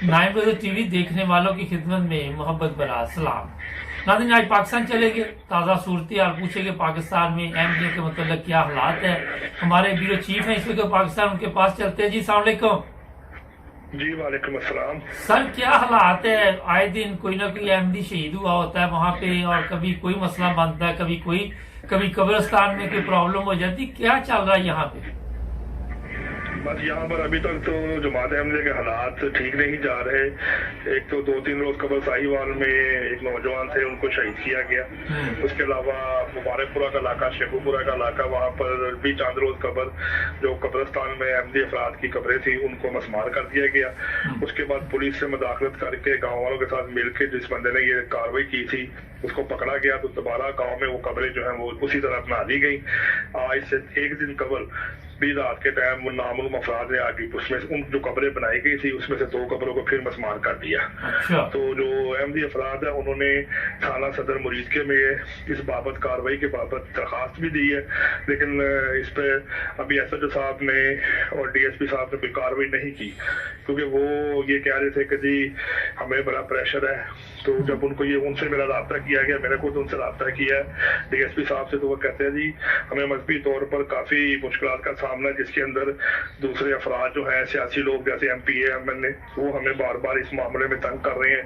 9 बजे टीवी देखने वालों की खिदमत में मोहब्बत भरा सलाम। नाज़रीन, आज पाकिस्तान चले गए, ताज़ा सूरत हाल पूछेंगे पाकिस्तान में एमडीए के मतलब क्या हालात है। हमारे ब्यूरो चीफ हैं इस वक्त पाकिस्तान, उनके पास चलते हैं। जी अस्सलाम वालेकुम। जी वालेकुम अस्सलाम। सर, क्या हालात है? आए दिन कोई ना कोई एमडी शहीद हुआ होता है वहाँ पे, और कभी कोई मसला बनता है, कभी कब्रिस्तान में कोई प्रॉब्लम हो जाती। क्या चल रहा है यहाँ पे? बस यहाँ पर अभी तक तो जमात अहमदिया के हालात ठीक नहीं जा रहे। एक तो 2-3 रोज कबल साहिवाल में एक नौजवान थे, उनको शहीद किया गया। उसके अलावा मुबारकपुरा का इलाका, शेखुपुरा का इलाका, वहाँ पर भी चंद रोज कबल जो कब्रिस्तान में अहमदी अफराद की कब्रें थी उनको मसमार कर दिया गया। उसके बाद पुलिस से मदाखलत करके गाँव वालों के साथ मिलकर जिस बंदे ने ये कार्रवाई की थी उसको पकड़ा गया, तो दोबारा गाँव में वो कब्रें जो है वो उसी तरह बना दी गई। आज से एक दिन कबल भी रात के टाइम नामालूम अफराद ने आगे उसमें उन जो कब्रें बनाई गई थी उसमें से 2 कब्रों को फिर मसमार कर दिया। अच्छा। तो जो अहमदी अफराद है उन्होंने थाना सदर मुरीदके में इस बाबत कार्रवाई के बाबत दरखास्त भी दी है, लेकिन इस पे अभी एसएचओ साहब ने और डीएसपी साहब ने कोई कार्रवाई नहीं की, क्योंकि वो ये कह रहे थे कि जी हमें बड़ा प्रेशर है। तो जब उनसे मेरा रब्ता किया गया, मैंने खुद उनसे रब्ता किया डीएसपी साहब से, तो वो कहते हैं जी हमें मजहबी तौर पर काफी मुश्किलात का सामना, जिसके अंदर दूसरे अफराद जो है सियासी लोग जैसे एमपीए एमएलए वो हमें बार बार इस मामले में तंग कर रहे हैं।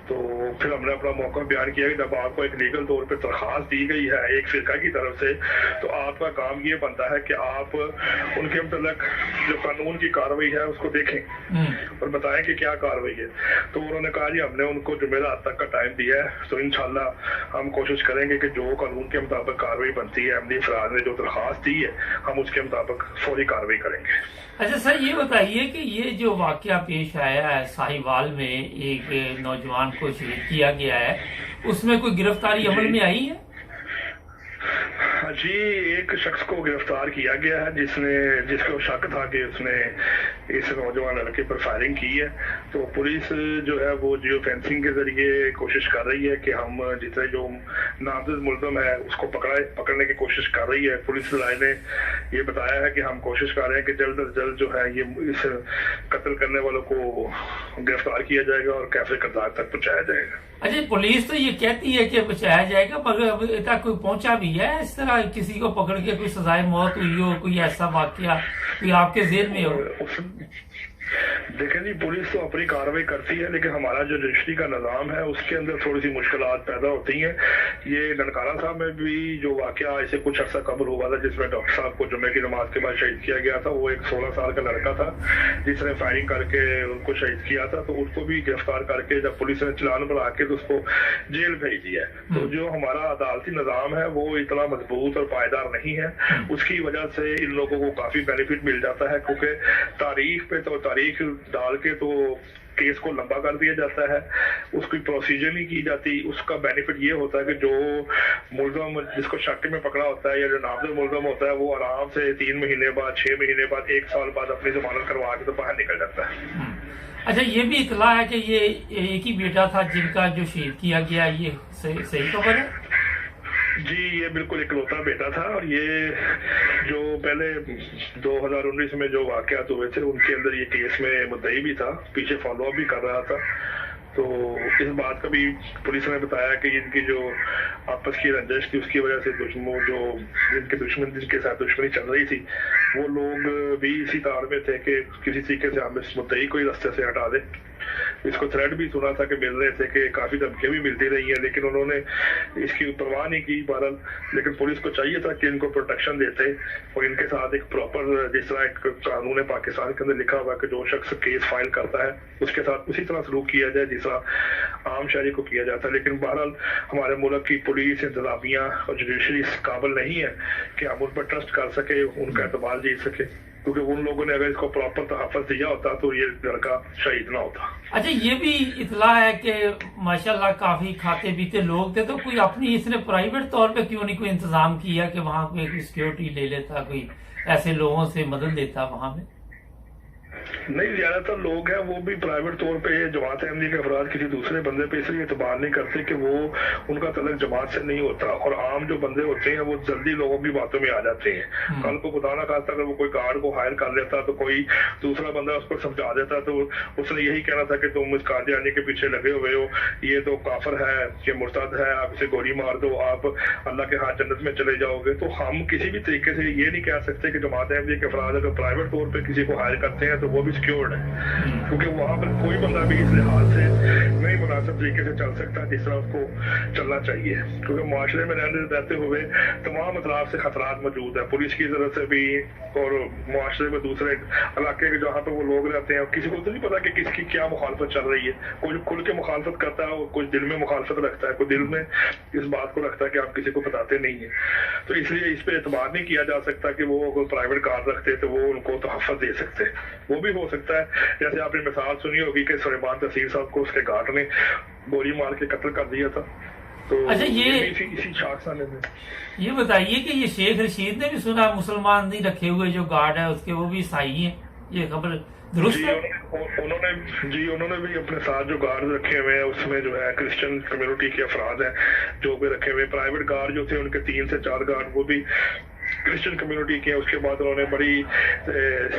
तो फिर हमने अपना मौका बयान किया कि जब आपको एक लीगल तौर पर दरखास्त दी गई है एक फिरका की तरफ से, तो आपका काम ये बनता है कि आप उनके मतलब जो कानून की कार्रवाई है उसको देखें और बताएं कि क्या कार्रवाई है। तो उन्होंने कहा जी हमने उनको जुमेरात तक का टाइम दिया है, तो इंशाल्लाह हम कोशिश करेंगे कि जो कानून के मुताबिक कार्रवाई बनती है, अहमदी अफराद ने जो दरखास्त दी है हम उसके मुताबिक फौरी कार्रवाई करेंगे। अच्छा सर, ये बताइए कि ये जो वाकया पेश आया है साहिवाल में, एक नौजवान को शहीद किया गया है, उसमें कोई गिरफ्तारी अमल में आई है? जी, एक शख्स को गिरफ्तार किया गया है जिसको शक था कि उसने इस नौजवान लड़के पर फायरिंग की है। तो पुलिस जो है वो जियो फेंसिंग के जरिए कोशिश कर रही है कि हम जितने जो नामजद मुल्ज़िम है उसको पकड़ने की कोशिश कर रही है। पुलिस ने ये बताया है कि हम कोशिश कर रहे हैं कि जल्द अज जल्द जो है ये इस कत्ल करने वालों को गिरफ्तार किया जाएगा और कैफे करदार तक पहुंचाया जाएगा। अच्छा, पुलिस तो ये कहती है कि पहुंचाया जाएगा, मगर अभी तक कोई पहुंचा भी है इस तरह किसी को पकड़ के कोई सजाए मौत हुई हो, कोई ऐसा वाकया कोई आपके ज़हन में हो? देखें जी, पुलिस तो अपनी कार्रवाई करती है, लेकिन हमारा जो रजिस्ट्री का निज़ाम है उसके अंदर थोड़ी सी मुश्किलात पैदा होती हैं। ये ननकाना साहब में भी जो वाकया ऐसे कुछ अर्सा कबल हुआ था जिसमें डॉक्टर साहब को जुम्मे की नमाज के बाद शहीद किया गया था, वो एक 16 साल का लड़का था जिसने फायरिंग करके उनको शहीद किया था। तो उसको भी गिरफ्तार करके जब पुलिस ने चालान बना के तो उसको जेल भेज दिया है। तो जो हमारा अदालती निज़ाम है वो इतना मजबूत और पायदार नहीं है, उसकी वजह से इन लोगों को काफी बेनिफिट मिल जाता है, क्योंकि तारीख पे तो तारीख डाल के तो केस को लंबा कर दिया जाता है, उसकी प्रोसीजर नहीं की जाती। उसका बेनिफिट ये होता है कि जो मुल्ज़िम जिसको शक में पकड़ा होता है या जो नामजद मुल्ज़िम होता है वो आराम से 3 महीने बाद, 6 महीने बाद, 1 साल बाद अपनी जमानत करवा के तो बाहर निकल जाता है। अच्छा, ये भी इतला है कि ये एक ही बेटा था जिनका जो शहीद किया गया, ये सही खबर है? जी, ये बिल्कुल इकलौता बेटा था, और ये जो पहले 2019 में जो वाकयात हुए थे उनके अंदर ये केस में मुद्दई भी था, पीछे फॉलोअप भी कर रहा था। तो इस बात का भी पुलिस ने बताया कि इनकी जो आपस की रंजिश थी उसकी वजह से जिनके साथ दुश्मनी चल रही थी वो लोग भी इसी तार में थे कि किसी तरीके से हम इस मुद्दई को ही रास्ते से हटा दें। इसको थ्रेट भी सुना था कि मिल रहे थे, कि काफी धमकियां भी मिलती रही हैं, लेकिन उन्होंने इसकी परवाह नहीं की बहरहाल। लेकिन पुलिस को चाहिए था कि इनको प्रोटेक्शन देते और इनके साथ एक प्रॉपर, जिस तरह एक कानून पाकिस्तान के अंदर लिखा हुआ है कि जो शख्स केस फाइल करता है उसके साथ उसी तरह सलूक किया जाए जिस तरह आम शहरी को किया जाता है। लेकिन बहरहाल हमारे मुल्क की पुलिस, इंतजामिया और जुडिशरी इस काबिल नहीं है कि हम उन पर ट्रस्ट कर सके, उनका एतबार जीत सके, क्योंकि उन लोगों ने अगर इसको प्रॉपर तहफ़्फ़ुज़ दिया होता तो ये लड़का शहीद ना होता। अच्छा, ये भी इतला है कि माशाल्लाह काफी खाते पीते लोग थे, तो कोई अपनी इसने प्राइवेट तौर पे क्यों नहीं कोई इंतजाम किया कि वहाँ कोई सिक्योरिटी ले लेता, कोई ऐसे लोगों से मदद लेता वहाँ में? नहीं, ज्यादातर लोग हैं वो भी प्राइवेट तौर पे जमात अहमदी के अफराद किसी दूसरे बंदे पे इसलिए एतबार नहीं करते कि वो उनका तलक जमात से नहीं होता, और आम जो बंदे होते हैं वो जल्दी लोगों की बातों में आ जाते हैं। कल को खुदा ना खास्ता अगर वो कोई गार्ड को हायर कर लेता तो कोई दूसरा बंदा उसको समझा देता तो उसने यही कहना था कि तुम इस कादियानी के पीछे लगे हुए हो, ये तो काफर है, ये मुर्तद है, आप इसे गोली मार दो, आप अल्लाह के हाथ जन्नत में चले जाओगे। तो हम किसी भी तरीके से ये नहीं कह सकते कि जमात अहमदी के अफराद अगर प्राइवेट तौर पर किसी को हायर करते हैं तो वो भी सिक्योर्ड है, क्योंकि वहां पर कोई बंदा भी इस लिहाज से नहीं मुनासिब तरीके से चल सकता जिस तरह उसको चलना चाहिए, क्योंकि माशरे में रहते हुए तमाम अतराफ से खतरात मौजूद है, पुलिस की तरफ से भी और माशरे में दूसरे इलाके के जहाँ पे वो लोग रहते हैं। किसी को तो नहीं पता कि किसकी क्या मुखालफत चल रही है, कोई खुल के मुखालफत करता है और कोई दिल में मुखालफत रखता है, कोई दिल में इस बात को रखता है कि आप किसी को बताते नहीं है। तो इसलिए इस पे एतबार नहीं किया जा सकता कि वो अगर प्राइवेट कार रखते तो वो उनको तहफ़्फ़ुज़ दे सकते। वो भी हो सकता है, जैसे आपने मिसाल सुनी होगी कि सुलेमान तहसील साहब को उसके गार्ड ने गोली मार के कत्ल कर दिया था। तो अच्छा, ये इसी शाखसाने में ये बताइए कि ये शेख रशीद ने भी सुना मुसलमान नहीं रखे हुए जो गार्ड है उसके वो भी ईसाई हैं, ये खबर दुरुस्त है? उन्होंने भी अपने साथ जो गार्ड रखे हुए हैं उसमें जो है क्रिश्चियन कम्युनिटी के अफराद हैं जो भी रखे हुए। प्राइवेट गार्ड जो थे उनके 3 से 4 गार्ड वो भी क्रिश्चियन कम्युनिटी के। उसके बाद उन्होंने बड़ी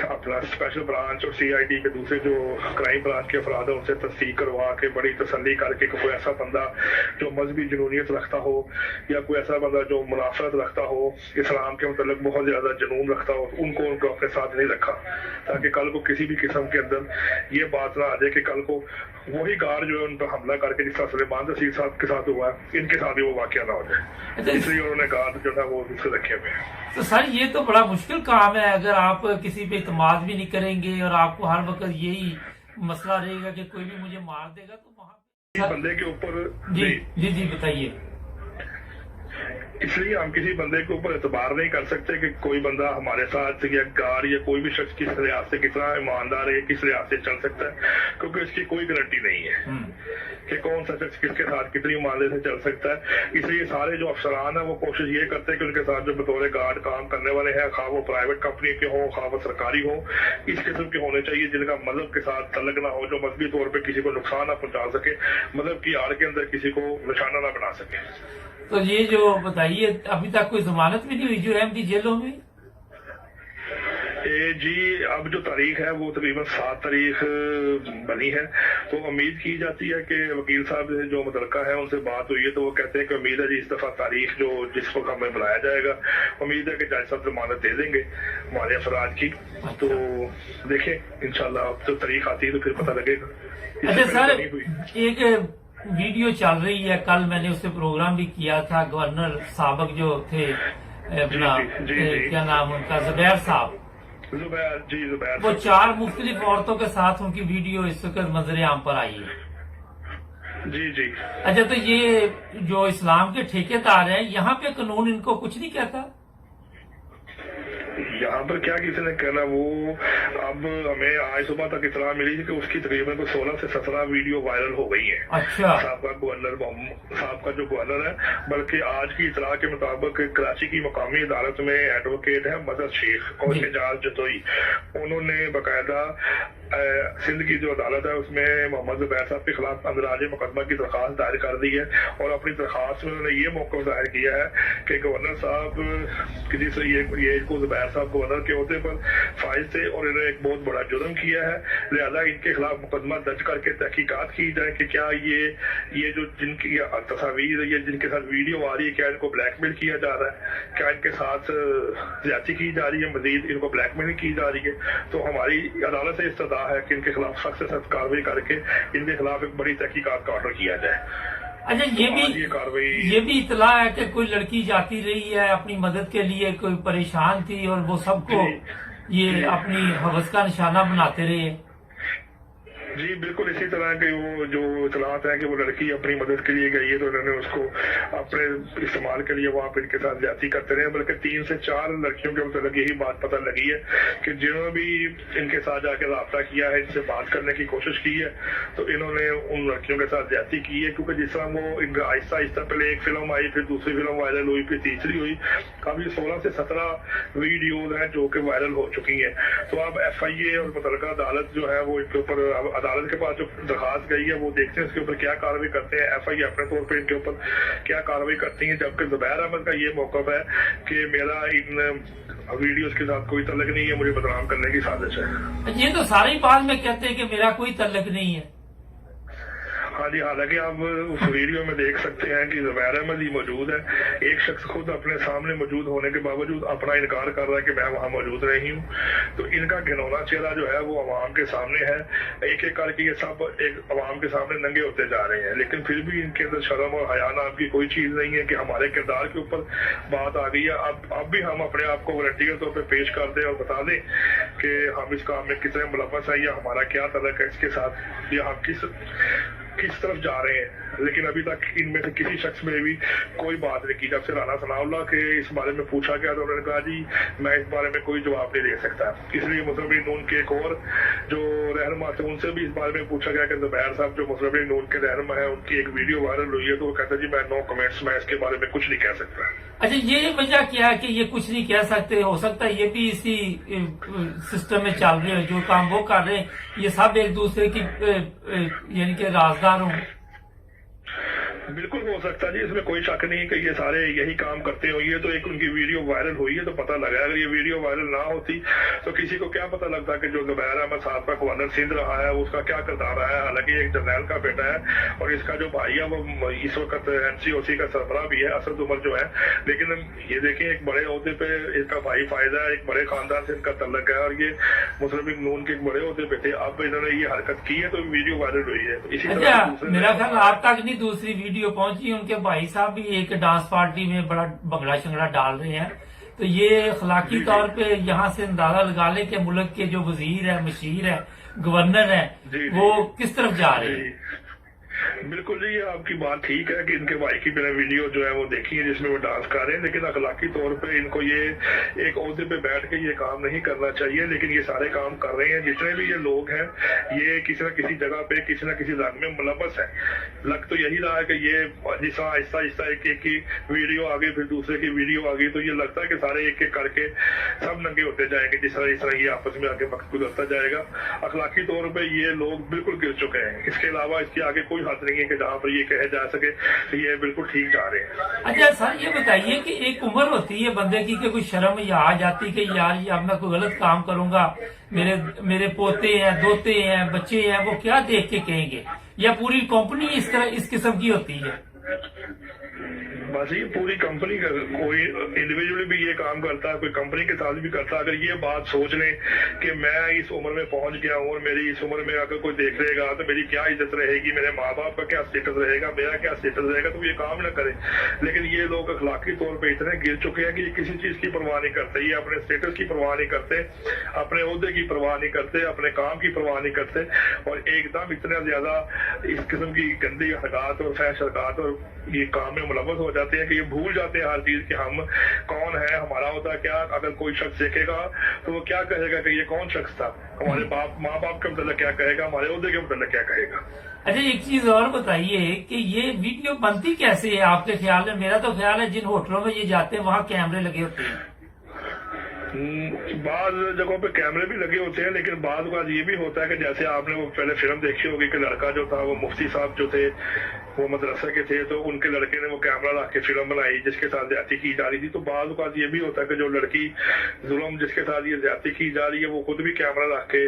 अपना स्पेशल ब्रांच और सीआईडी के दूसरे जो क्राइम ब्रांच के अफराद है उनसे तस्दीक करवा के बड़ी तसल्ली करके कि कोई ऐसा बंदा जो मजहबी जुनूनियत रखता हो या कोई ऐसा बंदा जो मुनाफरत रखता हो, इस्लाम के मतलब बहुत ज्यादा जुनून रखता हो, उनको अपने साथ नहीं रखा, ताकि कल को किसी भी किस्म के अंदर ये बात ना आ जाए कि कल को वही गार्ड जो है उन पर हमला करके जिस तरह सुलेमान तहसील साहब के साथ हुआ है इनके साथ भी वो वाकया ना हो जाए, इसलिए उन्होंने गार्ड जो है वो दूसरे रखे हुए हैं। तो सर ये तो बड़ा मुश्किल काम है, अगर आप किसी पे इत्माद भी नहीं करेंगे और आपको हर वक्त यही मसला रहेगा कि कोई भी मुझे मार देगा, तो वहाँ बंदे के ऊपर जी बताइए। इसलिए हम किसी बंदे के ऊपर एतबार नहीं कर सकते कि कोई बंदा हमारे साथ या गार्ड या कोई भी शख्स किस लिहाज से कितना ईमानदार है, किस लिहाज से चल सकता है, क्योंकि इसकी कोई गारंटी नहीं है कि कौन सा शख्स किसके साथ कितनी ईमानदारी से चल सकता है। इसलिए सारे जो अफसरान है वो कोशिश ये करते हैं कि उनके साथ जो बतौर गार्ड काम करने वाले हैं, खा वो प्राइवेट कंपनी के हों खा वो सरकारी हों, इस किस्म के होने चाहिए जिनका मजहब के साथ तल्लुक ना हो, जो मजहबी तौर पर किसी को नुकसान ना पहुंचा सके, मजहब की आड़ के अंदर किसी को निशाना ना बना सके। तो ये जो बताइए अभी तक कोई जमानत भी नहीं हुई जो अहमदी जेलों में? जी अब जो तारीख है वो तकरीबन 7 तारीख बनी है, तो उम्मीद की जाती है कि वकील साहब जो मुतलका है उनसे बात हुई है तो वो कहते हैं कि उम्मीद है जी इस दफा तारीख जो जिस वक्त हमें बुलाया जाएगा उम्मीद है कि जज साहब जमानत दे देंगे हमारे अफराद की। तो देखें इंशाल्लाह अब तो तारीख आती है तो फिर पता लगेगा। अच्छा सर, एक वीडियो चल रही है, कल मैंने उससे प्रोग्राम भी किया था, गवर्नर साबक जो थे अपना क्या नाम उनका, जुबैर साहब, जुबैर वो 4 मुख्तलिफ औरतों के साथ उनकी वीडियो इस वक्त मंजर आम पर आई है। जी अच्छा, तो ये जो इस्लाम के ठेकेदार हैं यहाँ पे कानून इनको कुछ नहीं कहता? यहाँ पर क्या किसी ने कहना, वो अब हमें आज सुबह तक इतला मिली थी कि उसकी तकरीबन तो 16 से 17 वीडियो वायरल हो गई है। अच्छा, साहब का जो गवर्नर है, बल्कि आज की इतला के मुताबिक कराची की मकामी अदालत में एडवोकेट है मदद शेख और एजाज जतोई, उन्होंने बाकायदा सिंध की जो अदालत है उसमें मोहम्मद जुबैर साहब के खिलाफ अंदराज मुकदमा की दरखास्त दायर कर दी है और अपनी दरखास्त में उन्होंने ये मौक़िफ़ जाहिर किया है कि गवर्नर साहब किसी से ये को जुबैर साहब गवर्नर के होते पर फाइज थे और इन्होंने एक बहुत बड़ा जुर्म किया है, लिहाजा इनके खिलाफ मुकदमा दर्ज करके तहकीकात की जाए कि क्या ये जो जिनकी तस्वीर या जिनके साथ वीडियो आ रही है क्या इनको ब्लैकमेल किया जा रहा है, क्या इनके साथ ज्यादती की जा रही है, मजीद इनको ब्लैकमेल की जा रही है। तो हमारी अदालत से इस्तदा है कि इनके खिलाफ सख्त से सख्त कार्रवाई करके इनके खिलाफ एक बड़ी तहकीकात का ऑर्डर किया जाए। अच्छा, ये भी इतला है कि कोई लड़की जाती रही है अपनी मदद के लिए, कोई परेशान थी और वो सबको ये अपनी हवस का निशाना बनाते रहे। जी बिल्कुल इसी तरह के वो जो इतलात है कि वो लड़की अपनी मदद के लिए गई है तो इन्होंने उसको अपने इस्तेमाल के लिए वहाँ पर इनके साथ ज्यादती करते रहे, बल्कि 3 से 4 लड़कियों के मतलब यही बात पता लगी है कि जिन्होंने भी इनके साथ जाके राब्ता किया है, इनसे बात करने की कोशिश की है, तो इन्होंने उन लड़कियों के साथ ज्यादती की है। क्योंकि जिस तरह वो इनका आहिस्ता आहिस्ता पहले एक फिल्म आई, फिर दूसरी फिल्म वायरल हुई, फिर तीसरी हुई, काफी 16 से 17 वीडियोज हैं जो कि वायरल हो चुकी हैं। तो अब FIA और मुतल्लिका अदालत जो है वो इनके ऊपर, अदालत के पास जो दरखास्त गई है वो देखते हैं इसके ऊपर क्या कार्रवाई करते हैं। FIA अपने तौर पर इनके ऊपर क्या कार्रवाई करती है, जबकि जुबैर अहमद का ये मौक़िफ़ है कि मेरा इन वीडियोस के साथ कोई तल्लुक नहीं है, मुझे बदनाम करने की साजिश है। ये तो सारे ही बाद में कहते हैं कि मेरा कोई तल्लुक नहीं है। हाँ जी, हालांकि आप उस वीडियो में देख सकते हैं कि जुबैर अहमद ही मौजूद है। एक शख्स खुद अपने सामने मौजूद होने के बावजूद अपना इनकार कर रहा है कि मैं वहाँ मौजूद नहीं हूँ। तो इनका घिनौना चेहरा जो है वो अवाम के सामने है। एक एक करके ये सब एक अवाम के सामने नंगे होते जा रहे हैं, लेकिन फिर भी इनके अंदर शर्म और हया नाम की कोई चीज नहीं है कि हमारे किरदार के ऊपर बात आ गई है। अब भी हम अपने आप को वॉलंटियर के तौर पर पेश कर दें और बता दें कि हम इस काम में कितने मुलव्वस है या हमारा क्या तल्लुक है इसके साथ, या हम किस तरफ जा रहे हैं। लेकिन अभी तक इनमें से किसी शख्स में भी कोई बात नहीं की। जब से राना सनाउल्लाह के इस बारे में पूछा गया तो उन्होंने कहा जी मैं इस बारे में कोई जवाब नहीं दे सकता। इसलिए मुस्लिम लीग नून के एक और जो रहनुमा थे उनसे भी इस बारे में पूछा गया कि जुबैर साहब जो मुस्लिम लीग नून के रहनुमा है उनकी एक वीडियो वायरल हुई है, तो वो कहते जी मैं नो कमेंट्स, मैं इसके बारे में कुछ नहीं कह सकता। अच्छा, ये वजह क्या है कि ये कुछ नहीं कह सकते? हो सकता है ये भी इसी सिस्टम में चल रहे हैं, जो काम वो कर रहे हैं ये सब एक दूसरे की यानी कि राजदार हों। बिल्कुल हो सकता है जी, इसमें कोई शक नहीं कि ये सारे यही काम करते हो। ये तो एक उनकी वीडियो वायरल हुई है तो पता लगा। अगर ये वीडियो वायरल ना होती तो किसी को क्या पता लगता कि जो जुबैर अहमद साहब गवर्नर सिंध रहा है उसका क्या किरदार रहा है। हालांकि एक जर्नैल का बेटा है और इसका जो भाई है वो इस वक्त NCOC का सरबराह भी है, असद उमर जो है। लेकिन ये देखिए एक बड़े ओहदे पे इसका भाई फायदा है, एक बड़े खानदान से इनका तल्लुक है और ये मुस्लिम लीग नून के एक बड़े ओहदे पे थे। अब इन्होंने ये हरकत की है तो वीडियो वायरल हुई है। इसी अच्छा, मेरा ख्याल आप तक नहीं दूसरी वीडियो पहुंची, उनके भाई साहब भी एक डांस पार्टी में बड़ा भंगड़ा शंगड़ा डाल रहे हैं। तो ये अखलाकी तौर पे यहाँ से अंदाजा लगा ले कि मुल्क के जो वजीर है, मशीर है, गवर्नर है, वो किस तरफ जा रहे हैं। बिल्कुल जी, ये आपकी बात ठीक है कि इनके भाई की मैंने वीडियो जो है वो देखी है जिसमें वो डांस कर रहे हैं, लेकिन अखलाकी तौर पे इनको ये एक ओहदे पे बैठ के ये काम नहीं करना चाहिए। लेकिन ये सारे काम कर रहे हैं। जितने भी ये लोग हैं ये किसी न किसी जगह पे किसी न किसी रंग में मुलव्वस है। लग तो यही रहा है कि ये जिस तरह आहिस्ता आहिस्ता एक एक की वीडियो आ गई, फिर दूसरे की वीडियो आ गई, तो ये लगता है कि सारे एक एक करके सब नंगे होते जाएंगे जिस तरह ये आपस में आगे वक्त गुजरता जाएगा। अखलाकी तौर पर ये लोग बिल्कुल गिर चुके हैं। इसके अलावा इसके आगे कोई हाथ नहीं है कि जहाँ पर ये कहे जा सके तो ये बिल्कुल ठीक जा रहे हैं। अच्छा सर, ये बताइए कि एक उम्र होती है बंदे की कि कोई शर्म या आ जाती कि यार ये अब मैं कोई गलत काम करूंगा, मेरे पोते हैं, दोते हैं, बच्चे हैं, वो क्या देख के कहेंगे, या पूरी कंपनी इस किस्म की होती है? बस ये पूरी कंपनी का, कोई इंडिविजुअली भी ये काम करता है, कोई कंपनी के साथ भी करता है। अगर ये बात सोच लें कि मैं इस उम्र में पहुंच गया हूँ और मेरी इस उम्र में अगर कोई देख लेगा तो मेरी क्या इज्जत रहेगी, मेरे माँ बाप का क्या स्टेटस रहेगा, मेरा क्या स्टेटस रहेगा, तो ये काम न करे। लेकिन ये लोग अखलाकी तौर पर इतने गिर चुके हैं कि ये किसी चीज की परवाह नहीं करते। ये अपने स्टेटस की परवाह नहीं करते, अपने ओहदे की परवाह नहीं करते, अपने काम की परवाह नहीं करते, और एकदम इतना ज्यादा इस किस्म की गंदी हरकत और फैश हरकत और ये काम में मुलव्वस हो जाते हैं कि ये भूल जाते हैं हर चीज कि हम कौन है, हमारा होता क्या। अगर कोई शख्स देखेगा तो वो क्या कहेगा कि ये कौन शख्स था, हमारे माँ बाप के मतलब क्या कहेगा, हमारे ओहदे के मतलब क्या कहेगा। अच्छा, एक चीज और बताइए कि ये वीडियो बनती कैसे है आपके ख्याल में? मेरा तो ख्याल है जिन होटलों में ये जाते हैं वहाँ कैमरे लगे होते हैं। बाद जगहों पे कैमरे भी लगे होते हैं, लेकिन बाद बात ये भी होता है कि जैसे आपने वो पहले फिल्म देखी होगी कि लड़का जो था वो मुफ्ती साहब जो थे वो मदरसा के थे, तो उनके लड़के ने वो कैमरा ला के फिल्म बनाई जिसके साथ ज्यादती की जा रही थी। तो बाद बात ये भी होता है कि जो लड़की जुल्म जिसके साथ ये ज्यादती की जा रही है वो खुद भी कैमरा ला के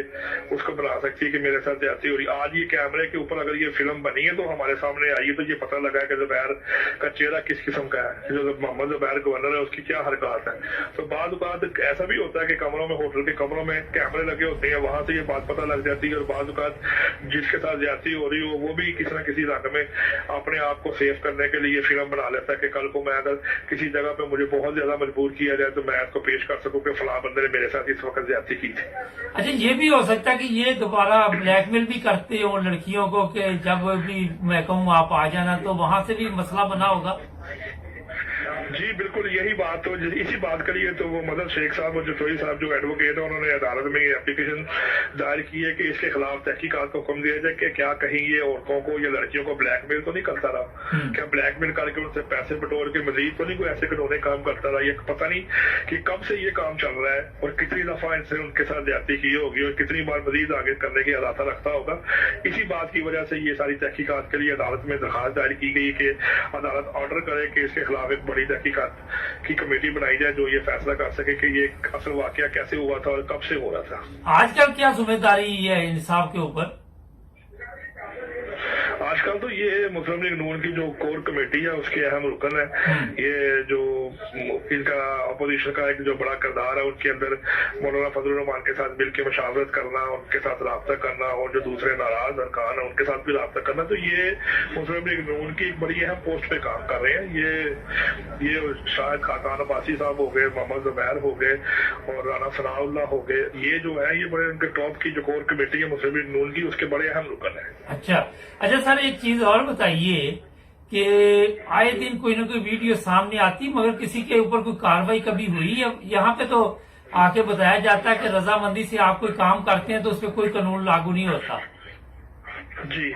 उसको बना सकती है कि मेरे साथ ज्यादती हो रही। आज ये कैमरे के ऊपर अगर ये फिल्म बनी है तो हमारे सामने आई है, तो ये पता लगा कि जुबैर का चेहरा किस किस्म का है, जो मोहम्मद जुबैर गवर्नर है उसकी क्या हरकत है। तो बाद बात ऐसा भी होता है कि कमरों में, होटल के कमरों में कैमरे लगे होते हैं, वहां से ये बात पता लग जाती है, और बाज़ औक़ात जिसके साथ ज्यादती हो रही हो वो भी किसी न किसी रंग में अपने आप को सेव करने के लिए फिल्म बना लेता है कि कल को मैं अगर किसी जगह पे मुझे बहुत ज्यादा मजबूर किया जाए तो मैं इसको पेश कर सकूं कि फलां बंदे ने मेरे साथ इस वक्त ज्यादती की थी। अच्छा, ये भी हो सकता है कि ये दोबारा ब्लैकमेल भी करते हो लड़कियों को कि जब भी मैं कहूँ आप आ जाना, तो वहां से भी मसला बना होगा। जी बिल्कुल, यही बात तो इसी बात के लिए तो वो मदद शेख साहब और जतोई साहब जो एडवोकेट है उन्होंने अदालत में एप्लीकेशन दायर की है कि इसके खिलाफ तहकीकात को हुक्म दिया जाए कि क्या कहीं ये औरतों को या लड़कियों को ब्लैकमेल तो नहीं करता रहा, क्या ब्लैकमेल करके उनसे पैसे बटोर के मजीद तो नहीं कोई ऐसे घिनौने काम करता रहा। ये पता नहीं कि कब से ये काम चल रहा है और कितनी दफा इनसे उनके साथ ज्यादती की होगी और कितनी बार मजीद आगे करने की इरादा रखता होगा। इसी बात की वजह से ये सारी तहकीकात के लिए अदालत में दरखास्त दायर की गई कि अदालत ऑर्डर करे कि इसके खिलाफ एक बड़ी तहकीकात की कमेटी बनाई जाए जो ये फैसला कर सके कि ये असल वाकया कैसे हुआ था और कब से हो रहा था। आजकल क्या जिम्मेदारी है इंसाफ के ऊपर? आजकल तो ये मुस्लिम लीग नून की जो कोर कमेटी है उसके अहम रुकन है। ये जो इनका अपोजिशन का एक जो बड़ा किरदार है उनके अंदर मौलाना फजलुर रहमान के साथ मिलकर मशावरत करना, उनके साथ रब्ता करना और जो दूसरे नाराज अरकान है उनके साथ भी रब्ता करना। तो ये मुस्लिम लीग नून की एक बड़ी अहम पोस्ट पे काम कर रहे हैं। ये शायद खाकान अब्बासी साहब हो गए, मोहम्मद जुबैर हो गए और राना सनाउल्लाह हो गए, ये जो है ये बड़े उनके टॉप की जो कोर कमेटी है मुस्लिम लीग नून की उसके बड़े अहम रुकन है। अच्छा सर, एक चीज और बताइए कि आए दिन कोई ना कोई वीडियो सामने आती मगर किसी के ऊपर कोई कार्रवाई कभी हुई है? यहाँ पे तो आके बताया जाता है कि रजामंदी से आप कोई काम करते हैं तो उस पर कोई कानून लागू नहीं होता। जी,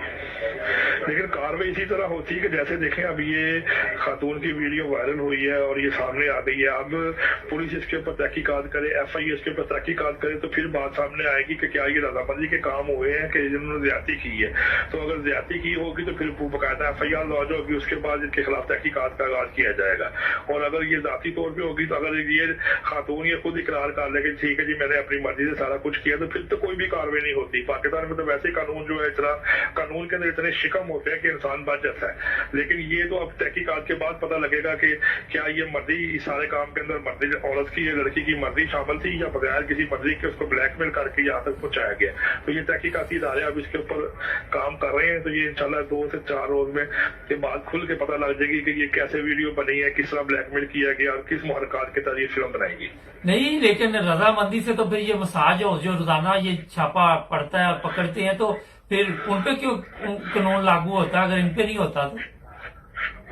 लेकिन कार्रवाई इसी तरह होती है कि जैसे देखें अब ये खातून की वीडियो वायरल हुई है और ये सामने आ गई है, अब पुलिस इसके ऊपर तहकीकात करे, एफआईए इसके ऊपर तहकीकात करे तो फिर बात सामने आएगी कि क्या ये रजामंदी के काम हुए हैं कि जिन्होंने ज्यादती की है। तो अगर ज्यादती की होगी तो फिर बाकायदा एफआईआर लॉन्च होगी, उसके बाद इनके खिलाफ तहकीकात का आगाज किया जाएगा। और अगर ये जाती तौर पर होगी तो अगर ये खातून ये खुद इकरार कर ले कि ठीक है जी मैंने अपनी मर्जी से सारा कुछ किया, तो फिर तो कोई भी कार्रवाई नहीं होती। पाकिस्तान में तो वैसे कानून जो है इतना कानून के अंदर इतने शिकम होते हैं कि इंसान बच जाता है। लेकिन ये तो अब तहकीकात के बाद पता लगेगा कि क्या ये मर्जी इस सारे काम के अंदर मर्जी औरत की या लड़की की मर्जी शामिल थी या बगैर किसी मर्जी के उसको ब्लैकमेल करके यहाँ तक पहुंचाया गया। तो ये तहकीकाती इदारे अब इसके ऊपर काम कर रहे हैं। तो ये इंशाल्लाह 2 से 4 रोज में ये बात खुल के पता लग जाएगी कि ये कैसे वीडियो बनी है, किस तरह ब्लैकमेल किया गया और किस मुहरकात के तहत फिल्म बनाएगी। नहीं, लेकिन रजामंदी से तो फिर ये मसाज हाउस जो रोजाना ये छापा पड़ता है पकड़ते हैं तो फिर उन पे क्यों कानून लागू होता है अगर इन पे नहीं होता तो?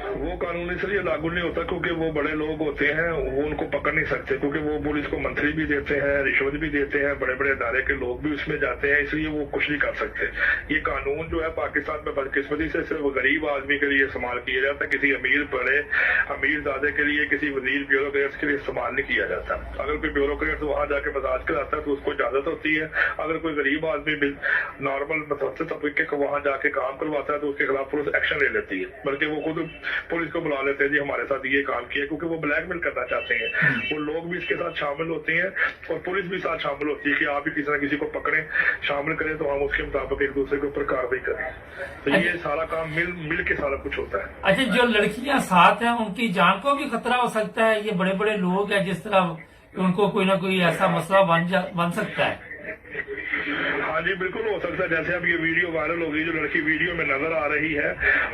वो कानून इसलिए लागू नहीं होता क्योंकि वो बड़े लोग होते हैं, वो उनको पकड़ नहीं सकते क्योंकि वो पुलिस को मंथली भी देते हैं, रिश्वत भी देते हैं, बड़े बड़े इदारे के लोग भी उसमें जाते हैं, इसलिए वो कुछ नहीं कर सकते। ये कानून जो है पाकिस्तान में बदकिस्मती से सिर्फ गरीब आदमी के लिए इस्तेमाल किया जाता है, किसी अमीर दादे के लिए, किसी वजीर ब्यूरोक्रेट्स के लिए इस्तेमाल नहीं किया जाता। अगर कोई ब्यूरोक्रेट वहां जाके मसाज कराता है तो उसको इजाजत होती है। अगर कोई गरीब आदमी नॉर्मल मतलब तबके को वहां जाके काम करवाता है तो उसके खिलाफ पुलिस एक्शन ले लेती है, बल्कि वो खुद पुलिस को बुला लेते हैं जी हमारे साथ ये काम किया, क्योंकि वो ब्लैकमेल करना चाहते हैं। वो लोग भी इसके साथ शामिल होते हैं और पुलिस भी साथ शामिल होती है कि आप भी किसी न किसी को पकड़ें, शामिल करें तो हम उसके मुताबिक एक दूसरे के ऊपर कार्रवाई करें। तो ये सारा काम मिल के सारा कुछ होता है। अच्छा, जो लड़कियां साथ हैं उनकी जान को भी खतरा हो सकता है? ये बड़े बड़े लोग हैं, जिस तरह उनको कोई ना कोई ऐसा मसला बन सकता है। हाँ जी, बिल्कुल हो सकता है। जैसे अब ये वीडियो वायरल हो गई, जो लड़की वीडियो में नजर आ रही है,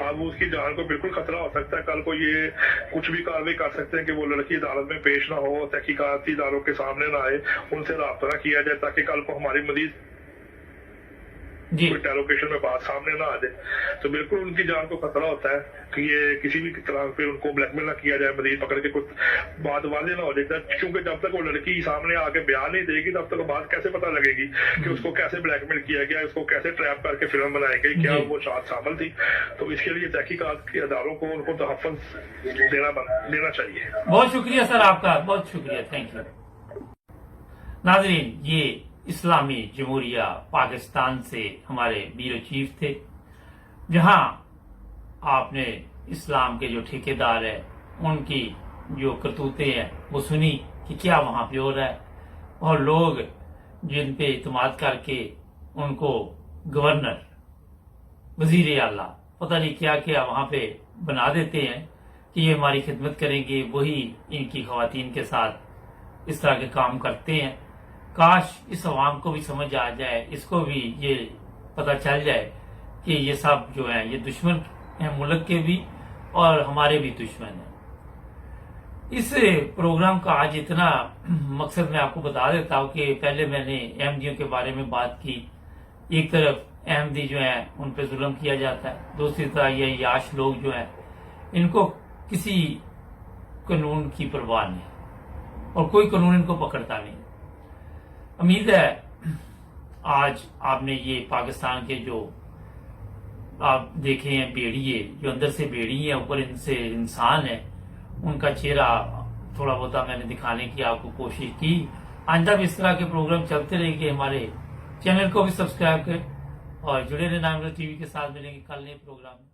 अब उसकी जान को बिल्कुल खतरा हो सकता है। कल को ये कुछ भी कार्रवाई कर सकते हैं कि वो लड़की अदालत में पेश ना हो, तहकीकाती इदारों के सामने ना आए, उनसे राब्ता ना किया जाए ताकि कल को हमारी मजीद इंटेरोगेशन में बात सामने ना आ जाए। तो बिल्कुल उनकी जान को खतरा होता है कि ये किसी भी तरह पे उनको ब्लैकमेल ना किया जाए, मजीद पकड़ के कुछ बात वाजे ना हो जाए। क्योंकि जब तक वो लड़की सामने आके बयान नहीं देगी तब तक बात कैसे पता लगेगी कि उसको कैसे ब्लैकमेल किया गया, उसको कैसे ट्रैप करके फिल्म बनाई गई, क्या वो साथ शामिल थी। तो इसके लिए तहकीकात के अदारों को उनको तहफ़्फ़ुज़ देना चाहिए। बहुत शुक्रिया सर आपका, बहुत शुक्रिया, थैंक यू। नाज़रीन, ये इस्लामी जमहूरिया पाकिस्तान से हमारे ब्यूरो चीफ थे, जहां आपने इस्लाम के जो ठेकेदार है उनकी जो करतूतें हैं वो सुनी कि क्या वहां पे हो रहा है, और लोग जिन पे इत्मीनान करके उनको गवर्नर, वजीर आला, पता नहीं क्या क्या वहां पे बना देते हैं कि ये हमारी खिदमत करेंगे, वही इनकी खवातीन के साथ इस तरह के काम करते हैं। काश इस अवाम को भी समझ आ जाए, इसको भी ये पता चल जाए कि ये सब जो है ये दुश्मन हैं मुल्क के भी और हमारे भी दुश्मन हैं। इस प्रोग्राम का आज इतना मकसद मैं आपको बता देता हूँ कि पहले मैंने अहमदियों के बारे में बात की। एक तरफ अहमदी जो है उन पे जुल्म किया जाता है, दूसरी तरफ ये याश लोग जो है इनको किसी कानून की परवाह नहीं और कोई कानून इनको पकड़ता नहीं। उम्मीद है आज आपने ये पाकिस्तान के जो आप देखे हैं भेड़िए, जो अंदर से भेड़िए हैं ऊपर इनसे इंसान है, उनका चेहरा थोड़ा बहुत मैंने दिखाने की आपको कोशिश की। आइंदा भी इस तरह के प्रोग्राम चलते रहेंगे। हमारे चैनल को भी सब्सक्राइब करें और जुड़े रहना टीवी के साथ। मिलेंगे कल नए प्रोग्राम में।